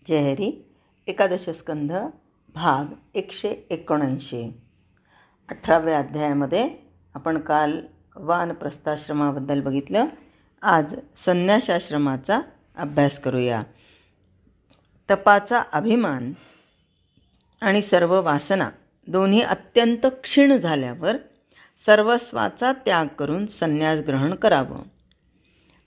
जय हरी. एकादश स्कंध भाग 179. 18व्या अध्यायामध्ये आपण काल वानप्रस्थाश्रमाबद्दल बघितलं. आज संन्यासाश्रमाचा अभ्यास करूया. तपाचा अभिमान आणि सर्व वासना दोन्ही अत्यंत क्षीण झाल्यावर सर्वस्वाचा त्याग करून संन्यास ग्रहण करावं.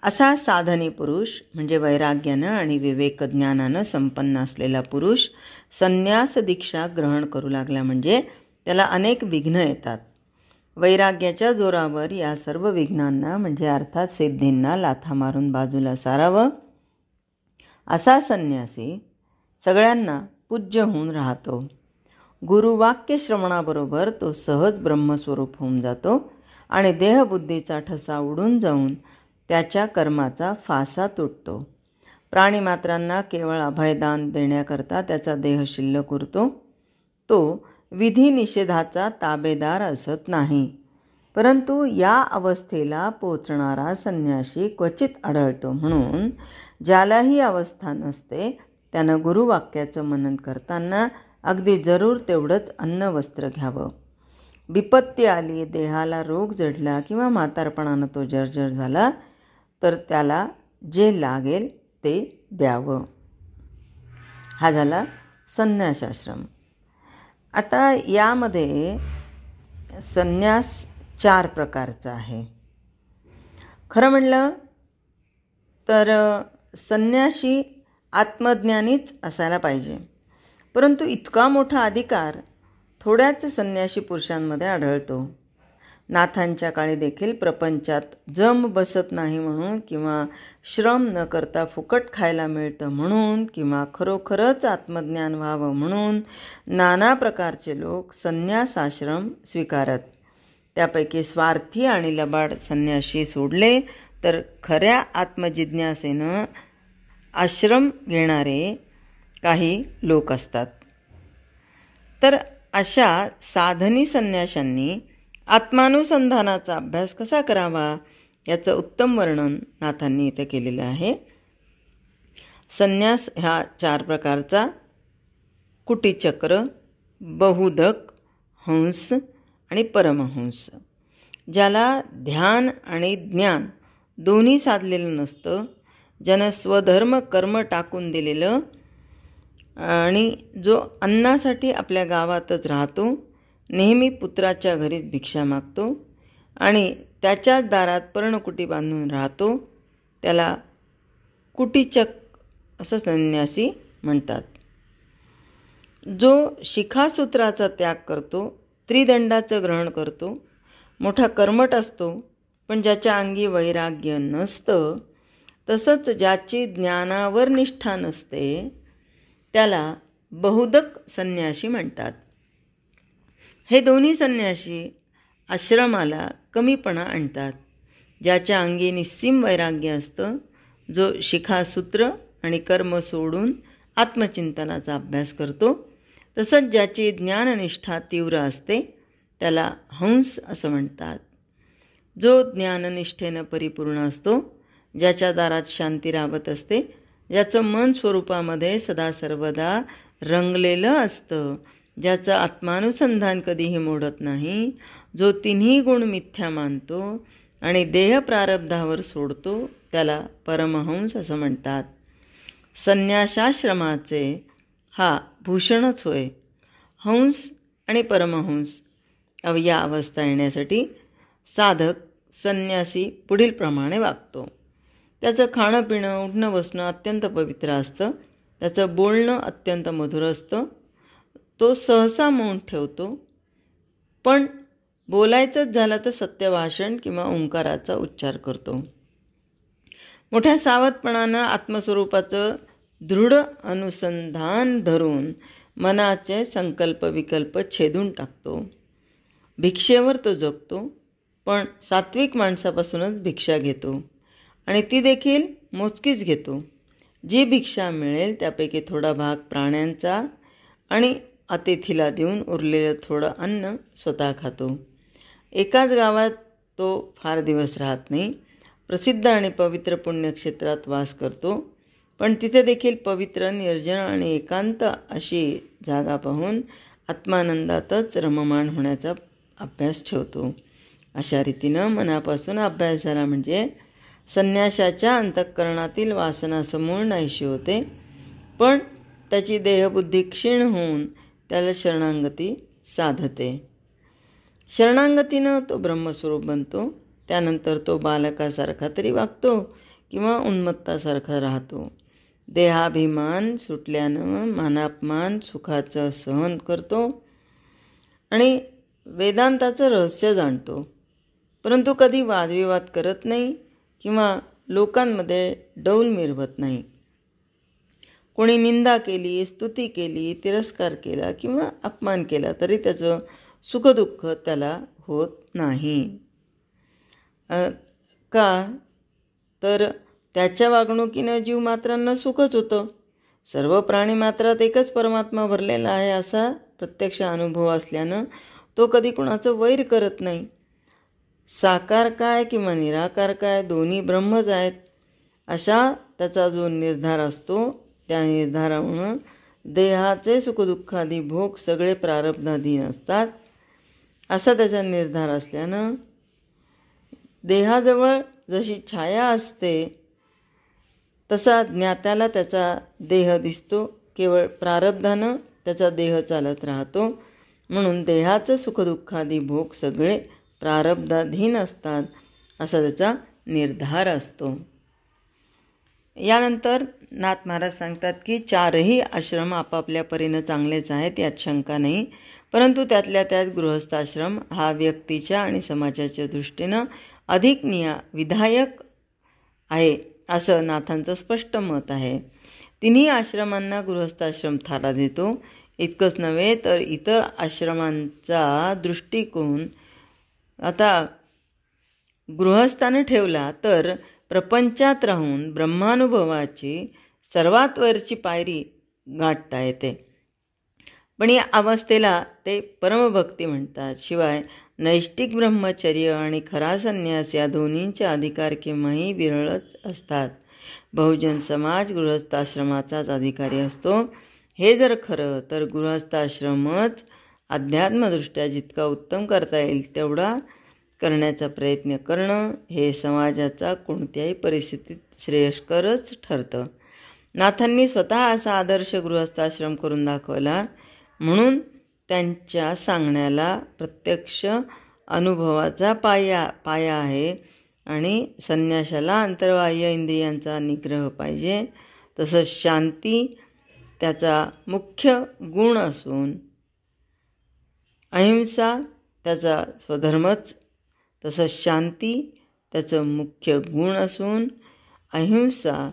असा साधनी पुरुष म्हणजे वैराग्यानं आणि विवेकज्ञानानं संपन्न असलेला पुरुष संन्यास दीक्षा ग्रहण करू लागला म्हणजे त्याला अनेक विघ्न येतात. वैराग्याच्या जोरावर या सर्व विघ्नांना म्हणजे अर्थात सिद्धींना लाथा मारून बाजूला सारावं. असा संन्यासी सगळ्यांना पूज्य होऊन राहतो. गुरुवाक्य श्रवणाबरोबर तो सहज ब्रह्मस्वरूप होऊन जातो आणि देहबुद्धीचा ठसा उडून जाऊन त्याच्या कर्माचा फासा तुटतो. प्राणीमात्रांना केवळ अभयदान देण्याकरता त्याचा देह शिल्लक उरतो. तो विधी निषेधाचा ताबेदार असत नाही. परंतु या अवस्थेला पोचणारा संन्याशी क्वचित आढळतो. म्हणून ज्याला ही अवस्था नसते त्यानं गुरुवाक्याचं मनन करताना अगदी जरूर तेवढंच अन्न वस्त्र घ्यावं. विपत्ती आली, देहाला रोग जडला किंवा म्हातारपणानं तो जर्जर झाला तर त्याला जे लागेल ते द्यावं. हा झाला संन्यासाश्रम. आता यामध्ये संन्यास 4 प्रकारचा आहे. खरं म्हणलं तर संन्याशी आत्मज्ञानीच असायला पाहिजे. परंतु इतका मोठा अधिकार थोड्याच संन्याशी पुरुषांमध्ये आढळतो. नाथांच्या काळी देखील प्रपंचात जम बसत नाही म्हणून किंवा श्रम न करता फुकट खायला मिळतं म्हणून किंवा खरोखरच आत्मज्ञान व्हावं म्हणून नाना प्रकारचे लोक संन्यासाश्रम स्वीकारत. त्यापैकी स्वार्थी आणि लबाड संन्याशी सोडले तर खऱ्या आत्मजिज्ञासेनं आश्रम घेणारे काही लोक असतात. तर अशा साधनी संन्याशांनी आत्मानुसंधानाचा अभ्यास कसा करावा याचं उत्तम वर्णन नाथांनी इथे केलेलं आहे. संन्यास ह्या 4 प्रकारचा कुटीचक्र, बहुदक, हंस आणि परमहंस. ज्याला ध्यान आणि ज्ञान दोन्ही साधलेलं नसतं, ज्यानं स्वधर्म कर्म टाकून दिलेलं आणि जो अन्नासाठी आपल्या गावातच राहतो, नेहमी पुत्राच्या घरीच भिक्षा मागतो आणि त्याच्याच दारात पर्णकुटी बांधून राहतो, त्याला कुटीचक असं संन्यासी म्हणतात. जो शिखासूत्राचा त्याग करतो, त्रिदंडाचं ग्रहण करतो, मोठा कर्मठ असतो पण ज्याच्या अंगी वैराग्य नसतं, तसंच ज्याची ज्ञानावर निष्ठा नसते त्याला बहुदक संन्यासी म्हणतात. हे दोन्ही संन्यासी आश्रमाला कमीपणा आणतात. ज्याच्या अंगी निस्सीम वैराग्य असतं, जो शिखासूत्र आणि कर्म सोडून आत्मचिंतनाचा अभ्यास करतो, तसंच ज्याची ज्ञाननिष्ठा तीव्र असते त्याला हंस असं म्हणतात. जो ज्ञाननिष्ठेनं परिपूर्ण असतो, ज्याच्या दारात शांती राहत असते, ज्याचं मन स्वरूपामध्ये सदा सर्वदा रंगलेलं असतं, ज्याचं आत्मानुसंधान कधीही मोडत नाही, जो तिन्ही गुण मिथ्या मानतो आणि देह प्रारब्धावर सोडतो त्याला परमहंस असं म्हणतात. संन्यासाश्रमाचे हा भूषणच होय. हंस आणि परमहंस या अवस्था येण्यासाठी साधक संन्यासी पुढील प्रमाणे वागतो. त्याचं खाणं पिणं उठणं बसणं अत्यंत पवित्र असतं. त्याचं बोलणं अत्यंत मधुर असतं. तो सहसा मौन ठेवतो, पण बोलायचंच झालं तर सत्यभाषण किंवा ओंकाराचा उच्चार करतो. मोठ्या सावधपणानं आत्मस्वरूपाचं दृढ अनुसंधान धरून मनाचे संकल्प विकल्प छेदून टाकतो. भिक्षेवर तो जगतो, पण सात्विक माणसापासूनच भिक्षा घेतो आणि ती देखील मोजकीच घेतो. जी भिक्षा मिळेल त्यापैकी थोडा भाग प्राण्यांचा आणि अतिथीला देऊन उरलेलं थोडं अन्न स्वतः खातो. एकाच गावात तो फार दिवस राहत नाही. प्रसिद्ध आणि पवित्र पुण्यक्षेत्रात वास करतो. पण तिथे देखील पवित्र, निर्जन आणि एकांत अशी जागा पाहून आत्मानंदातच रममाण होण्याचा अभ्यास ठेवतो. अशा रीतीनं मनापासून अभ्यास झाला म्हणजे संन्याशाच्या अंतःकरणातील वासना समूळ नाहीशी होते, पण त्याची देहबुद्धी क्षीण होऊन त्याला शरणागती साधते. शरणागतीनं तो ब्रह्मस्वरूप बनतो. त्यानंतर तो बालकासारखा तरी वागतो किंवा उन्मत्तासारखा राहतो. देहाभिमान सुटल्यानं मानापमान सुखाचं सहन करतो आणि वेदांताचं रहस्य जाणतो, परंतु कधी वादविवाद करत नाही किंवा लोकांमध्ये डौल मिरवत नाही. कोणी निंदा केली, स्तुती केली, तिरस्कार केला किंवा अपमान केला तरी त्याचं सुखदुःख त्याला होत नाही. का तर त्याच्या वागणुकीनं जीवमात्रांना सुखच होतं. सर्व प्राणीमात्रात एकच परमात्मा भरलेला आहे असा प्रत्यक्ष अनुभव असल्यानं तो कधी कुणाचं वैर करत नाही. साकार काय किंवा निराकार काय दोन्ही ब्रह्मच आहेत अशा त्याचा जो निर्धार असतो, त्या निर्धारामुळं देहाचे सुखदुःखादी भोग सगळे प्रारब्धाधीन असतात असा त्याचा निर्धार असल्यानं देहाजवळ जशी छाया असते तसा ज्ञात्याला त्याचा देह दिसतो. केवळ प्रारब्धानं त्याचा देह चालत राहतो, म्हणून देहाचं सुखदुःखादी भोग सगळे प्रारब्धाधीन असतात असा त्याचा निर्धार असतो. यानंतर नाथ महाराज सांगतात की 4ही आश्रम आपापल्या परीनं चांगलेच आहेत, यात शंका नाही, परंतु त्यातल्या त्यात गृहस्थाश्रम हा व्यक्तीच्या आणि समाजाच्या दृष्टीनं अधिक विधायक आहे असं नाथांचं स्पष्ट मत आहे. तिन्ही आश्रमांना गृहस्थाश्रम थारा देतो. इतकंच नव्हे तर इतर आश्रमांचा दृष्टिकोन आता गृहस्थानं ठेवला तर प्रपंचात राहून ब्रह्मानुभवाची सर्वात वरची पायरी गाठता येते. पण या अवस्थेला ते परमभक्ती म्हणतात. शिवाय नैष्टिक ब्रह्मचर्य आणि खरा संन्यास या दोन्हींचे अधिकार केव्हाही विरळच असतात. बहुजन समाज गृहस्थाश्रमाचाच अधिकारी असतो. हे जर खरं तर गृहस्थाश्रमच अध्यात्मदृष्ट्या जितका उत्तम करता येईल तेवढा करण्याचा प्रयत्न करणं हे समाजाचा कोणत्याही परिस्थितीत श्रेयस्करच ठरतं. नाथांनी स्वतः असा आदर्श गृहस्थाश्रम करून दाखवला, म्हणून त्यांच्या सांगण्याला प्रत्यक्ष अनुभवाचा पाया आहे आणि संन्याशाला अंतर्बाह्य इंद्रियांचा निग्रह पाहिजे. तसंच शांती त्याचा मुख्य गुण असून अहिंसा त्याचा स्वधर्मच तसंच शांती त्याचं मुख्य गुण असून अहिंसा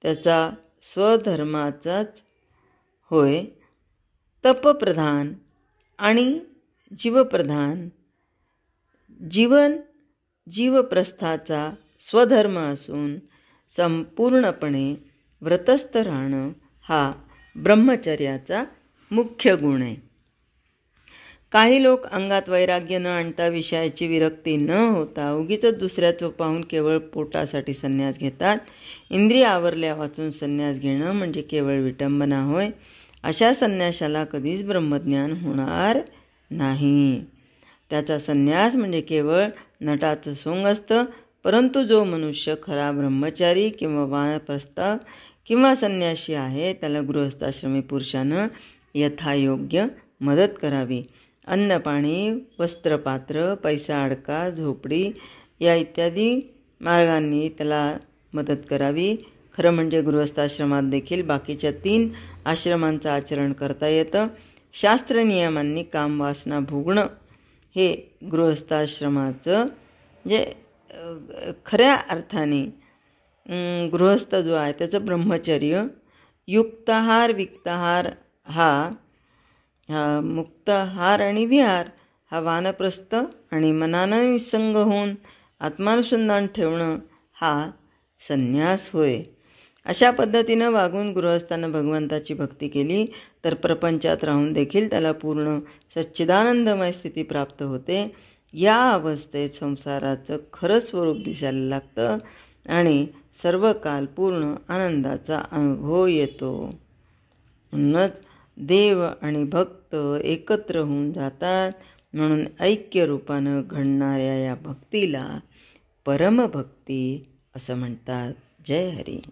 त्याचा स्वधर्माचाच होय. तपप्रधान आणि जीवप्रधान जीवप्रस्थाचा स्वधर्म असून संपूर्णपणे व्रतस्थ राहणं हा ब्रह्मचर्याचा मुख्य गुण आहे. काही लोक अंगात वैराग्य न आणता विषयाची विरक्ती न होता उगीच दुसऱ्याचं पाहून केवळ पोटासाठी संन्यास घेतात. इंद्रिय आवरल्या वाचून संन्यास घेणं म्हणजे केवळ विटंबना होय. अशा संन्याशाला कधीच ब्रह्मज्ञान होणार नाही. त्याचा संन्यास म्हणजे केवळ नटाचं सोंग असतं. परंतु जो मनुष्य खरा ब्रह्मचारी किंवा वानप्रस्थ किंवा संन्यासी आहे त्याला गृहस्थाश्रमी पुरुषानं यथायोग्य मदत करावी. अन्न पाणी, वस्त्रपात्र, पैसा अडका, झोपडी या इत्यादी मार्गांनी त्याला मदत करावी. खरं म्हणजे गृहस्थाश्रमात देखील बाकीच्या 3 आश्रमांचं आचरण करता येतं. शास्त्र नियमांनी काम वासना भोगणं हे गृहस्थाश्रमाचं म्हणजे खऱ्या अर्थाने गृहस्थ जो आहे त्याचं ब्रह्मचर्य. युक्ताहार विक्ताहार हा मुक्ताहार आणि विहार हा वानप्रस्थ आणि मनानं निसंग होऊन आत्मानुसंधान ठेवणं हा संन्यास होय. अशा पद्धतीनं वागून गृहस्थानं भगवंताची भक्ती केली तर प्रपंचात राहून देखील त्याला पूर्ण सच्चिदानंदमय स्थिती प्राप्त होते. या अवस्थेत संसाराचं खरं स्वरूप दिसायला लागतं. आणि सर्व काल पूर्ण आनंदाचा अनुभव येतो. म्हणूनच देव आणि भक्त एकत्र होऊन जातात. म्हणून ऐक्य रूपानं घडणाऱ्या या भक्तीला परमभक्ती असं म्हणतात. जय हरी.